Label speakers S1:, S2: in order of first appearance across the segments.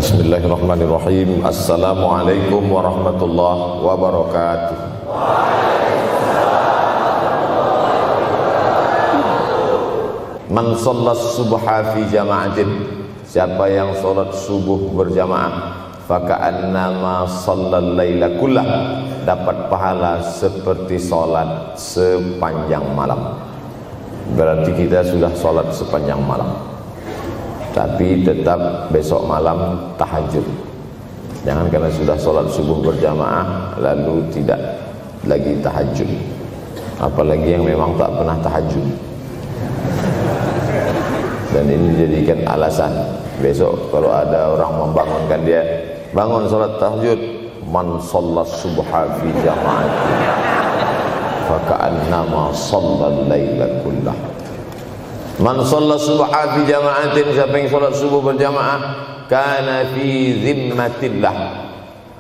S1: Bismillahirrahmanirrahim. Assalamualaikum warahmatullahi wabarakatuh. Man shallas subha fi jama'atin, siapa yang salat subuh berjamaah, faka'annama shallal laila kullah, dapat pahala seperti salat sepanjang malam. Berarti kita sudah salat sepanjang malam, tapi tetap besok malam tahajud. Jangan karena sudah sholat subuh berjamaah lalu tidak lagi tahajud. Apalagi yang memang tak pernah tahajud, dan ini dijadikan alasan. Besok kalau ada orang membangunkan dia, bangun sholat tahajud, man shallas subha fi jama'atin faka'annama shallal laila kullah. Man shalla subha fi jama'atin, siapa yang salat subuh berjamaah, kana fi zimmatillah.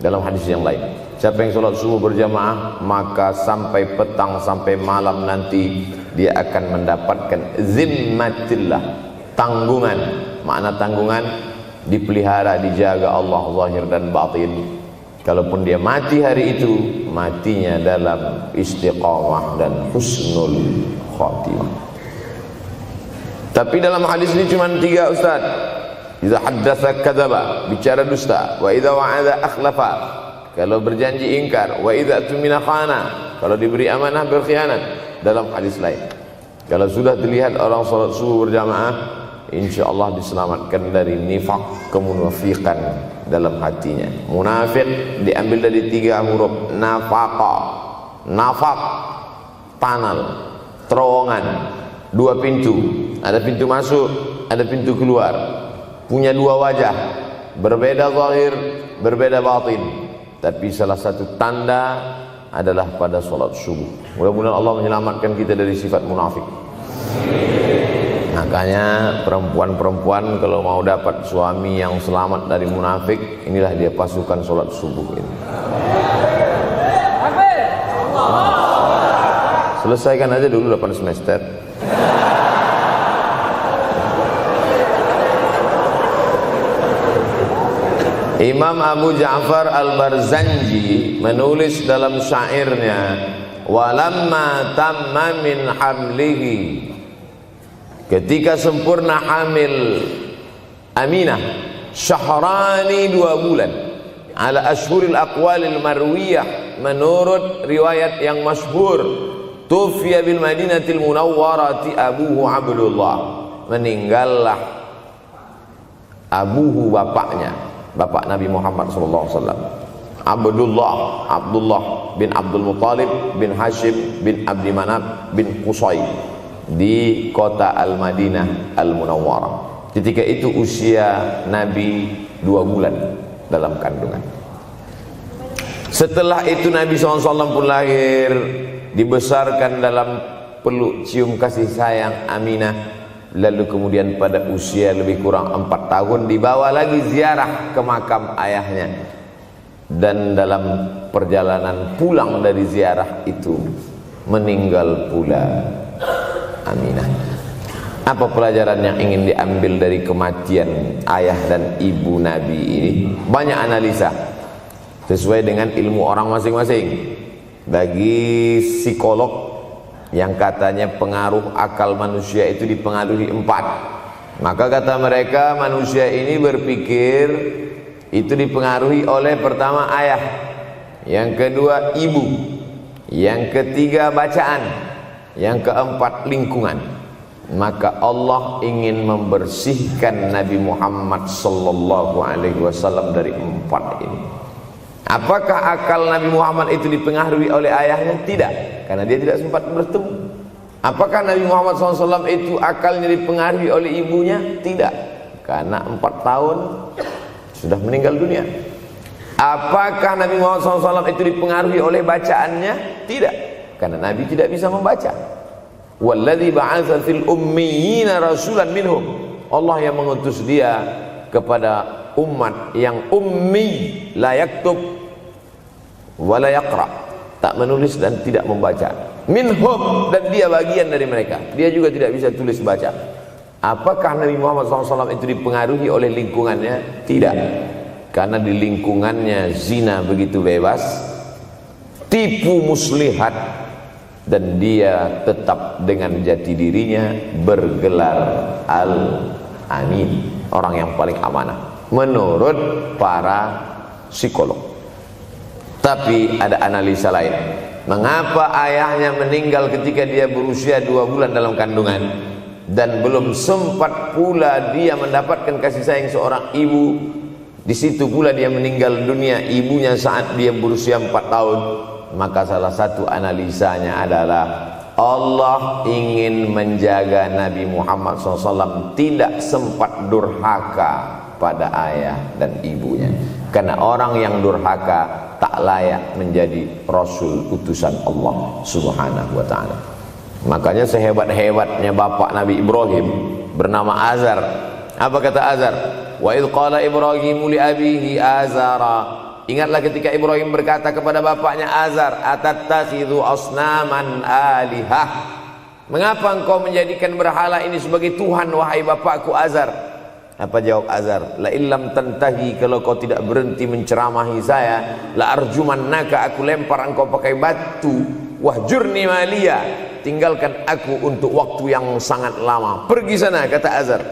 S1: Dalam hadis yang lain, siapa yang salat subuh berjamaah, maka sampai petang sampai malam nanti dia akan mendapatkan zimmatillah, tanggungan. Makna tanggungan, dipelihara, dijaga Allah zahir dan batin. Kalaupun dia mati hari itu, matinya dalam istiqamah dan husnul khatimah. Tapi dalam hadis ini cuma 3, Ustaz. Idza haddatsa kadzaba, bicara dusta. Wa idza wa'ada akhlafa, kalau berjanji ingkar. Wa idza tumina khana, kalau diberi amanah berkhianat. Dalam hadis lain, kalau sudah dilihat orang salat subuh berjamaah, insyaallah diselamatkan dari nifaq, kemunafikan dalam hatinya. Munafik diambil dari 3 huruf, nafaqa. Nafaq, tanal, terowongan, 2 pintu. Ada pintu masuk, ada pintu keluar. Punya 2 wajah, berbeda zahir, berbeda batin. Tapi salah satu tanda adalah pada salat subuh. Mudah-mudahan Allah menyelamatkan kita dari sifat munafik. Makanya perempuan-perempuan kalau mau dapat suami yang selamat dari munafik, inilah dia pasukan salat subuh ini. Selesaikan aja dulu 8 semester. Imam Abu Ja'far Al-Barzanji menulis dalam syairnya, walamma tamma min hamlihi, ketika sempurna hamil Aminah, syahrani 2 bulan, ala ashhuril aqwalil marwiyah, menurut riwayat yang masyhur, tufiya bil madinatil munawwarati abuhu Abdullah, meninggallah abuhu, bapaknya, bapak Nabi Muhammad SAW, Abdullah bin Abdul Muttalib bin Hashim bin Abdi Manaf bin Qusay, di kota Al-Madinah Al-Munawwarah. Ketika itu usia Nabi 2 bulan dalam kandungan. Setelah itu Nabi SAW pun lahir, dibesarkan dalam peluk cium kasih sayang Aminah. Lalu kemudian pada usia lebih kurang 4 tahun dibawa lagi ziarah ke makam ayahnya. Dan dalam perjalanan pulang dari ziarah itu meninggal pula Aminah. Apa pelajaran yang ingin diambil dari kematian ayah dan ibu Nabi ini? Banyak analisa sesuai dengan ilmu orang masing-masing. Bagi psikolog yang katanya pengaruh akal manusia itu dipengaruhi 4, maka kata mereka manusia ini berpikir itu dipengaruhi oleh pertama ayah, yang kedua ibu, yang ketiga bacaan, yang keempat lingkungan. Maka Allah ingin membersihkan Nabi Muhammad SAW dari 4 ini. Apakah akal Nabi Muhammad itu dipengaruhi oleh ayahnya? Tidak, karena dia tidak sempat bertemu. Apakah Nabi Muhammad SAW itu akalnya dipengaruhi oleh ibunya? Tidak, karena 4 tahun sudah meninggal dunia. Apakah Nabi Muhammad SAW itu dipengaruhi oleh bacaannya? Tidak, karena Nabi tidak bisa membaca. Walladzi ba'atsa fil ummiyina rasulan minhum, Allah yang mengutus dia kepada umat yang ummi, la yaktub wa la yaqra, tak menulis dan tidak membaca. Minhum, dan dia bagian dari mereka, dia juga tidak bisa tulis baca. Apakah Nabi Muhammad SAW itu dipengaruhi oleh lingkungannya? Tidak, karena di lingkungannya zina begitu bebas, tipu muslihat, dan dia tetap dengan jati dirinya bergelar al-amin, orang yang paling amanah menurut para psikolog. Tapi ada analisa lain, mengapa ayahnya meninggal ketika dia berusia 2 bulan dalam kandungan, dan belum sempat pula dia mendapatkan kasih sayang seorang ibu. Di situ pula dia meninggal dunia, ibunya saat dia berusia 4 tahun. Maka salah satu analisanya adalah Allah ingin menjaga Nabi Muhammad SAW tidak sempat durhaka pada ayah dan ibunya, karena orang yang durhaka tak layak menjadi Rasul utusan Allah Subhanahu wa ta'ala. Makanya sehebat-hebatnya bapak Nabi Ibrahim bernama Azar. Apa kata Azar? Wa idh qala Ibrahimu li abihi Azara. Ingatlah ketika Ibrahim berkata kepada bapaknya Azar, atattakhidhu asnaman alihah. Mengapa engkau menjadikan berhala ini sebagai Tuhan, wahai bapakku Azar? Apa jawab Azar? La illam tantahi, kalau kau tidak berhenti menceramahi saya, la arjumannaka, aku lempar engkau pakai batu. Wahjurni maliya, tinggalkan aku untuk waktu yang sangat lama. Pergi sana, kata Azar.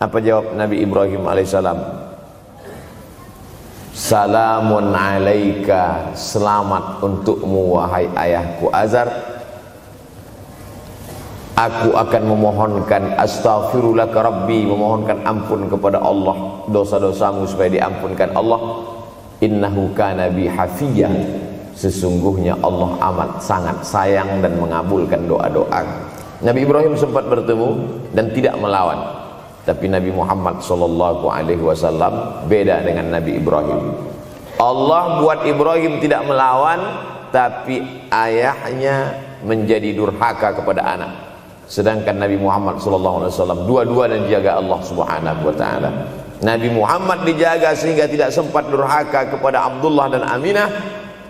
S1: Apa jawab Nabi Ibrahim alaihissalam? Salamun alaika, selamat untukmu wahai ayahku Azar. Aku akan memohonkan astaghfirulaka rabbi, memohonkan ampun kepada Allah dosa-dosamu supaya diampunkan Allah. Innahu kana bi hafiyya, sesungguhnya Allah amat sangat sayang dan mengabulkan doa-doa. Nabi Ibrahim sempat bertemu dan tidak melawan. Tapi Nabi Muhammad SAW beda dengan Nabi Ibrahim. Allah buat Ibrahim tidak melawan, tapi ayahnya menjadi durhaka kepada anak. Sedangkan Nabi Muhammad SAW dua-duanya dijaga Allah Subhanahu wa ta'ala. Nabi Muhammad dijaga sehingga tidak sempat durhaka kepada Abdullah dan Aminah,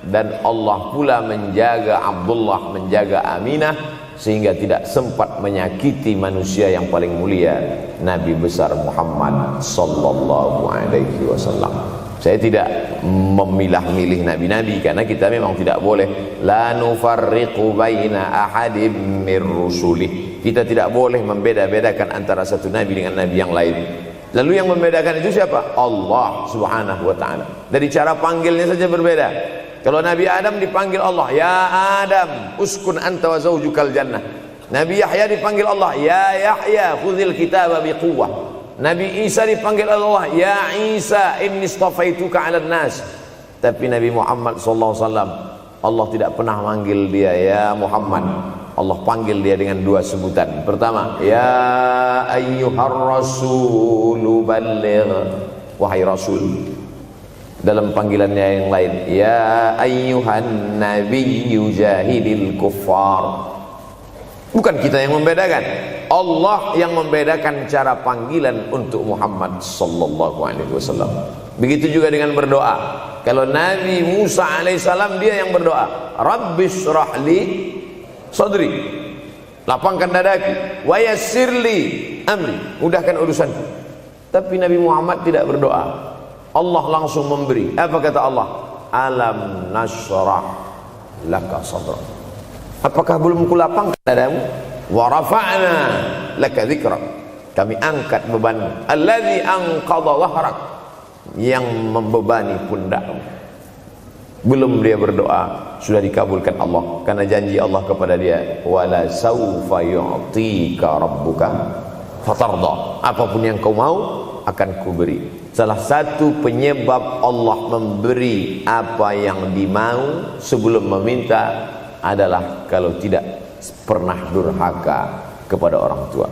S1: dan Allah pula menjaga Abdullah, menjaga Aminah, sehingga tidak sempat menyakiti manusia yang paling mulia, Nabi besar Muhammad sallallahu alaihi wasallam. Saya tidak memilah-milih nabi-nabi, karena kita memang tidak boleh la nufarriqu baina ahadim mir rusulih. Kita tidak boleh membeda-bedakan antara satu nabi dengan nabi yang lain. Lalu yang membedakan itu siapa? Allah Subhanahu wa ta'ala. Dari cara panggilnya saja berbeda. Kalau Nabi Adam dipanggil Allah, ya Adam uskun anta wa zawjukal jannah. Nabi Yahya dipanggil Allah, ya Yahya khudhil kitaba biquwwah. Nabi Isa dipanggil Allah, ya Isa inni istafaituka 'alan nas. Tapi Nabi Muhammad SAW, Allah tidak pernah manggil dia ya Muhammad. Allah panggil dia dengan 2 sebutan. Pertama, ya ayyuhar rasulu balligh, wahai rasul. Dalam panggilannya yang lain, ya ayyuhan nabiyyu jahidil kuffar. Bukan kita yang membedakan, Allah yang membedakan cara panggilan untuk Muhammad sallallahu alaihi wasallam. Begitu juga dengan berdoa. Kalau Nabi Musa alaihissalam, dia yang berdoa, Rabbis shrahli sadri, lapangkan dadaku, wa yassirli amri, mudahkan urusanku. Tapi Nabi Muhammad tidak berdoa, Allah langsung memberi. Apa kata Allah? Alam nashrah laka sadrak. Apakah belum kulapangkan dadamu? Wa rafa'na laka dzikrak, kami angkat bebanmu. Alladzi anqadha dhahrak, yang membebani pundakmu. Belum dia berdoa, sudah dikabulkan Allah, karena janji Allah kepada dia, wala saufa yu'tika rabbuka fatarda, apapun yang kau mau akan kuberi. Salah satu penyebab Allah memberi apa yang dimau sebelum meminta adalah kalau tidak pernah durhaka kepada orang tua.